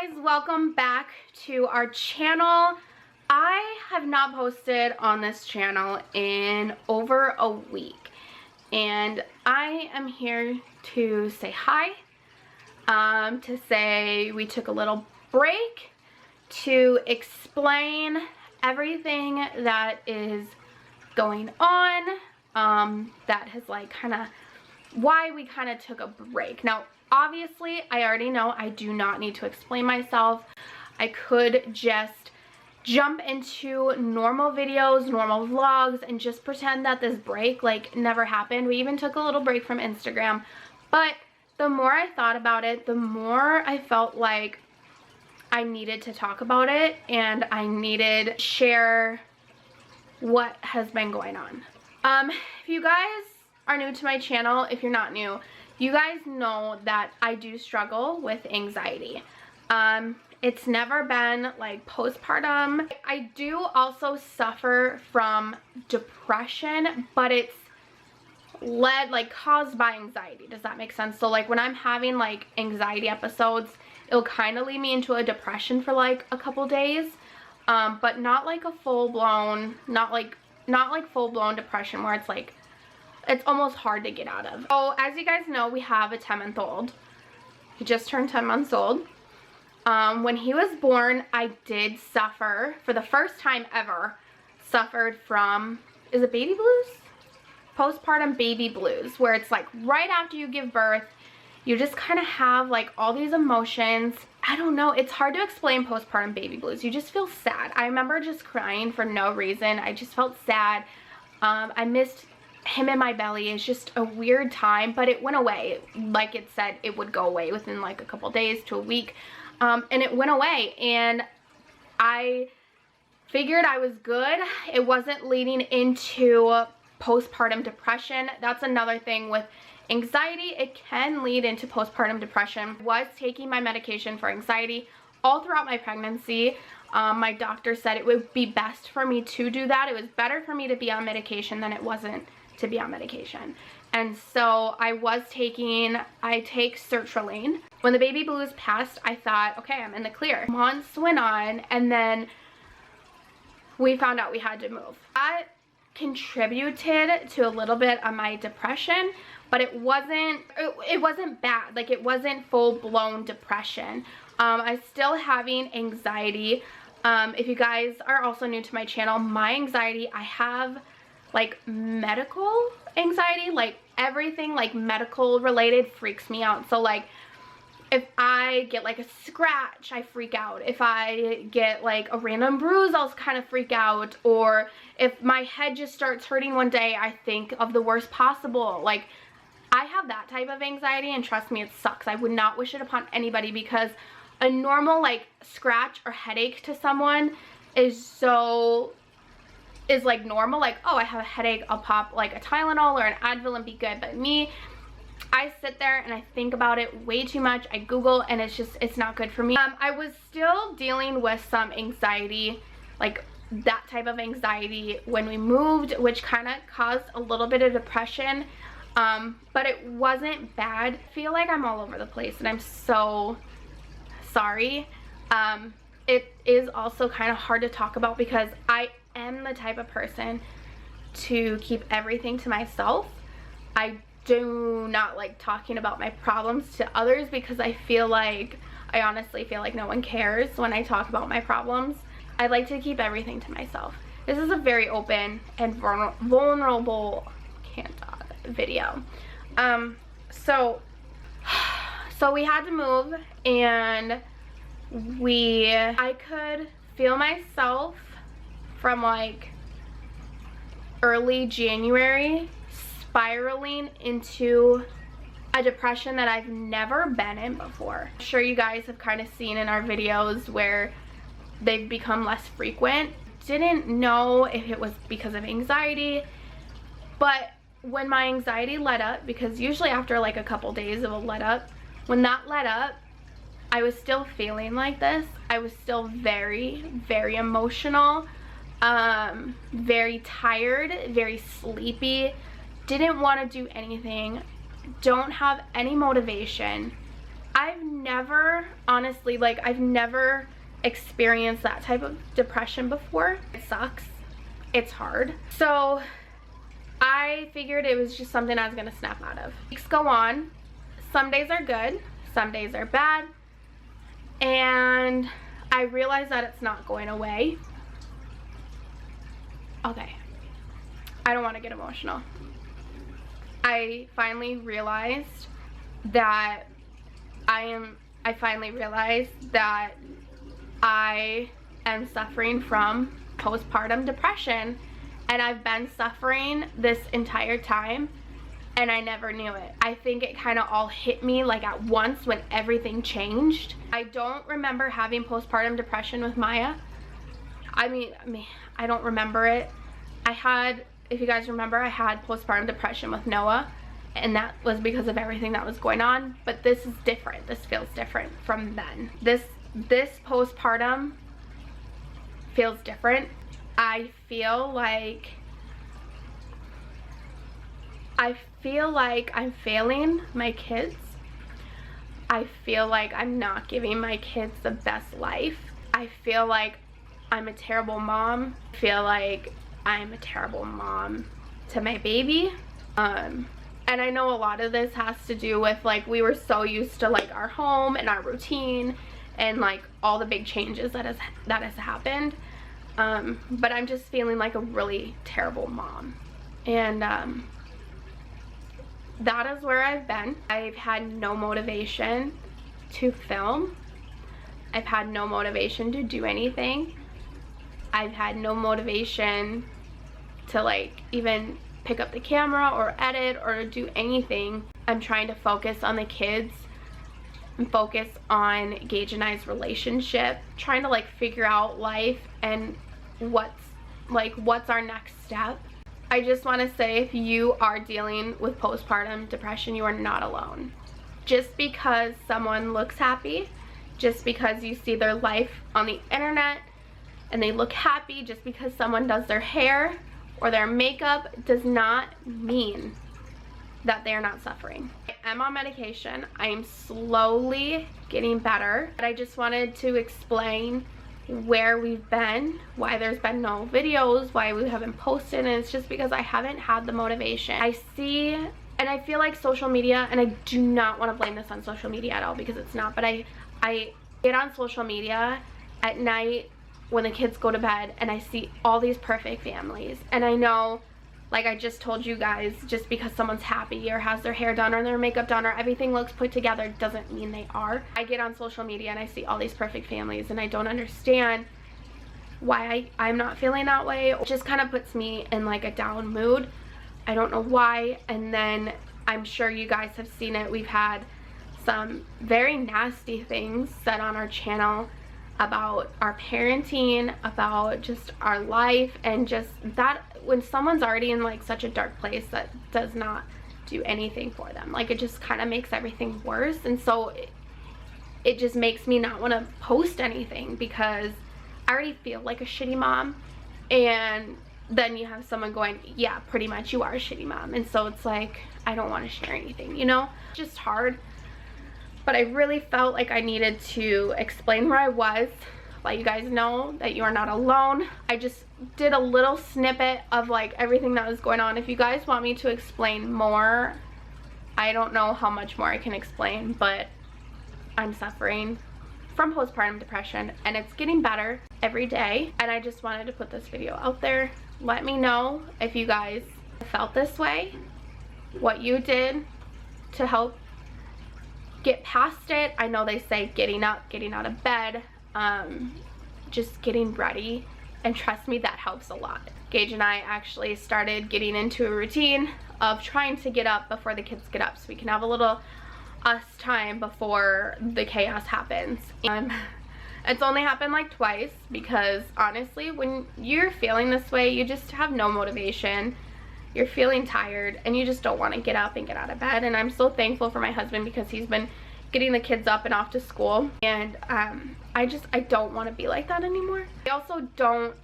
guys, welcome back to our channel. I have not posted on this channel in over a week, and I am here to say hi, to say we took a little break, to explain everything that is going on, that has like why we kind of took a break. Now obviously I already know I do not need to explain myself. I could just jump into normal videos, normal vlogs, and just pretend that this break like never happened. We even took a little break from Instagram, but the more I thought about it, the more I felt like I needed to talk about it and I needed to share what has been going on. If you guys are new to my channel, if you're not new, you guys know that I do struggle with anxiety. It's never been like postpartum. I do also suffer from depression, but it's caused by anxiety. Does that make sense? So like when I'm having like anxiety episodes, it'll kind of lead me into a depression for like a couple days, but not like a full-blown, not like full-blown depression where it's like it's almost hard to get out of. So as you guys know, we have a 10-month-old. He just turned 10 months old. When he was born, I did suffer, for the first time ever, suffered from, is it baby blues? Postpartum baby blues, where it's like right after you give birth, you just kind of have like all these emotions. I don't know, it's hard to explain postpartum baby blues. You just feel sad. I remember just crying for no reason. I just felt sad. I missed him in my belly. It's just a weird time, but it went away. Like it said, it would go away within like a couple days to a week, and it went away, and I figured I was good. It wasn't leading into postpartum depression. That's another thing with anxiety. It can lead into postpartum depression. I was taking my medication for anxiety all throughout my pregnancy. My doctor said it would be best for me to do that. It was better for me to be on medication than it wasn't to be on medication. And so I take sertraline. When the baby blues passed, I thought, okay, I'm in the clear. Months went on, and then we found out we had to move. That contributed to a little bit of my depression, but it wasn't bad. Like, it wasn't full-blown depression. I'm still having anxiety. If you guys are also new to my channel, my anxiety, I have like medical anxiety, like everything like medical related freaks me out. So like if I get like a scratch, I freak out. If I get like a random bruise, I'll kind of freak out. Or if my head just starts hurting one day, I think of the worst possible. Like, I have that type of anxiety, and trust me, it sucks. I would not wish it upon anybody, because a normal like scratch or headache to someone is like normal. Like, oh, I have a headache, I'll pop like a Tylenol or an Advil and be good. But me, I sit there and I think about it way too much. I Google, and it's not good for me. I was still dealing with some anxiety, like that type of anxiety when we moved, which kind of caused a little bit of depression, but it wasn't bad. I feel like I'm all over the place, and I'm so sorry. It is also kind of hard to talk about, because I am the type of person to keep everything to myself. I do not like talking about my problems to others, because I honestly feel like no one cares when I talk about my problems. I like to keep everything to myself. This is a very open and vulnerable video. So we had to move, and I could feel myself from like early January spiraling into a depression that I've never been in before. I'm sure you guys have kind of seen in our videos where they've become less frequent. Didn't know if it was because of anxiety, but when my anxiety let up, because usually after like a couple days it will let up, when that let up, I was still feeling like this. I was still very, very emotional, very tired, very sleepy, didn't want to do anything, don't have any motivation, I've never, honestly, like, I've never experienced that type of depression before. It sucks. It's hard. So I figured it was just something I was gonna snap out of. Weeks go on. Some days are good, some days are bad, and I realize that it's not going away. Okay, I don't want to get emotional. I finally realized that I am suffering from postpartum depression, and I've been suffering this entire time and I never knew it. I think it kind of all hit me like at once when everything changed. I don't remember having postpartum depression with Maya. I mean, I don't remember it. If you guys remember, I had postpartum depression with Noah, and that was because of everything that was going on. But this is different. This feels different from then. This postpartum feels different. I feel like I'm failing my kids. I feel like I'm not giving my kids the best life. I feel like I'm a terrible mom. I feel like I'm a terrible mom to my baby. And I know a lot of this has to do with, like, we were so used to, like, our home and our routine and, like, all the big changes that has happened. But I'm just feeling like a really terrible mom. And that is where I've been. I've had no motivation to film. I've had no motivation to do anything. I've had no motivation to, like, even pick up the camera or edit or do anything. I'm trying to focus on the kids and focus on Gage and I's relationship, trying to, like, figure out life and what's our next step. I just want to say, if you are dealing with postpartum depression, you are not alone. Just because someone looks happy, just because you see their life on the internet and they look happy, just because someone does their hair or their makeup, does not mean that they are not suffering. I am on medication. I am slowly getting better, but I just wanted to explain where we've been, why there's been no videos, why we haven't posted, and it's just because I haven't had the motivation. I see, and I feel like social media, and I do not want to blame this on social media at all, because it's not, but I get on social media at night when the kids go to bed and I see all these perfect families, and I know, like I just told you guys, just because someone's happy or has their hair done or their makeup done or everything looks put together doesn't mean they are. I get on social media and I see all these perfect families, and I don't understand why I'm not feeling that way. It just kind of puts me in, like, a down mood. I don't know why. And then I'm sure you guys have seen it. We've had some very nasty things said on our channel about our parenting, about just our life, and just that when someone's already in, like, such a dark place, that does not do anything for them. Like, it just kind of makes everything worse. And so it just makes me not want to post anything, because I already feel like a shitty mom, and then you have someone going, yeah, pretty much you are a shitty mom. And so it's like, I don't want to share anything, you know? It's just hard. But I really felt like I needed to explain where I was, let you guys know that you are not alone. I just did a little snippet of, like, everything that was going on. If you guys want me to explain more, I don't know how much more I can explain, but I'm suffering from postpartum depression, and it's getting better every day. And I just wanted to put this video out there. Let me know if you guys felt this way, what you did to help get past it. I know they say getting up, getting out of bed, just getting ready, and trust me, that helps a lot. Gage and I actually started getting into a routine of trying to get up before the kids get up, so we can have a little us time before the chaos happens. It's only happened like twice, because honestly, when you're feeling this way, you just have no motivation. You're feeling tired and you just don't want to get up and get out of bed. And I'm so thankful for my husband, because he's been getting the kids up and off to school, and I don't want to be like that anymore. I also don't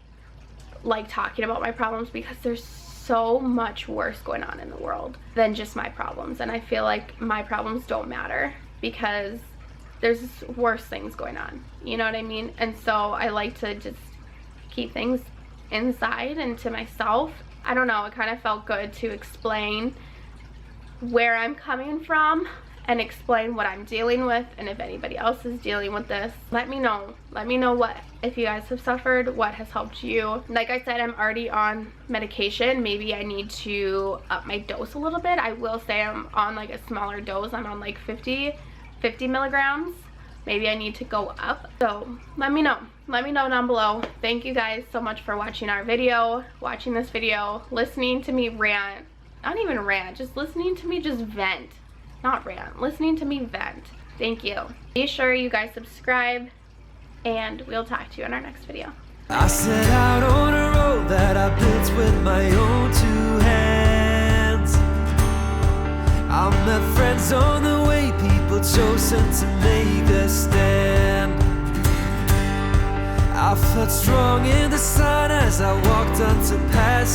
like talking about my problems, because there's so much worse going on in the world than just my problems, and I feel like my problems don't matter, because there's worse things going on, you know what I mean? And so I like to just keep things inside and to myself. I don't know, it kind of felt good to explain where I'm coming from and explain what I'm dealing with, and if anybody else is dealing with this, let me know what, if you guys have suffered, what has helped you. Like I said, I'm already on medication. Maybe I need to up my dose a little bit. I will say I'm on like a smaller dose. I'm on like 50 milligrams. Maybe I need to go up. So let me know down below. Thank you guys so much for watching this video, listening to me rant, not even rant, just listening to me just vent. Not rant, listening to me vent. Thank you. Be sure you guys subscribe, and we'll talk to you in our next video. I set out on a road that I built with my own two hands. I met friends on the way, people chosen to make a stand. I felt strong in the sun as I walked onto path.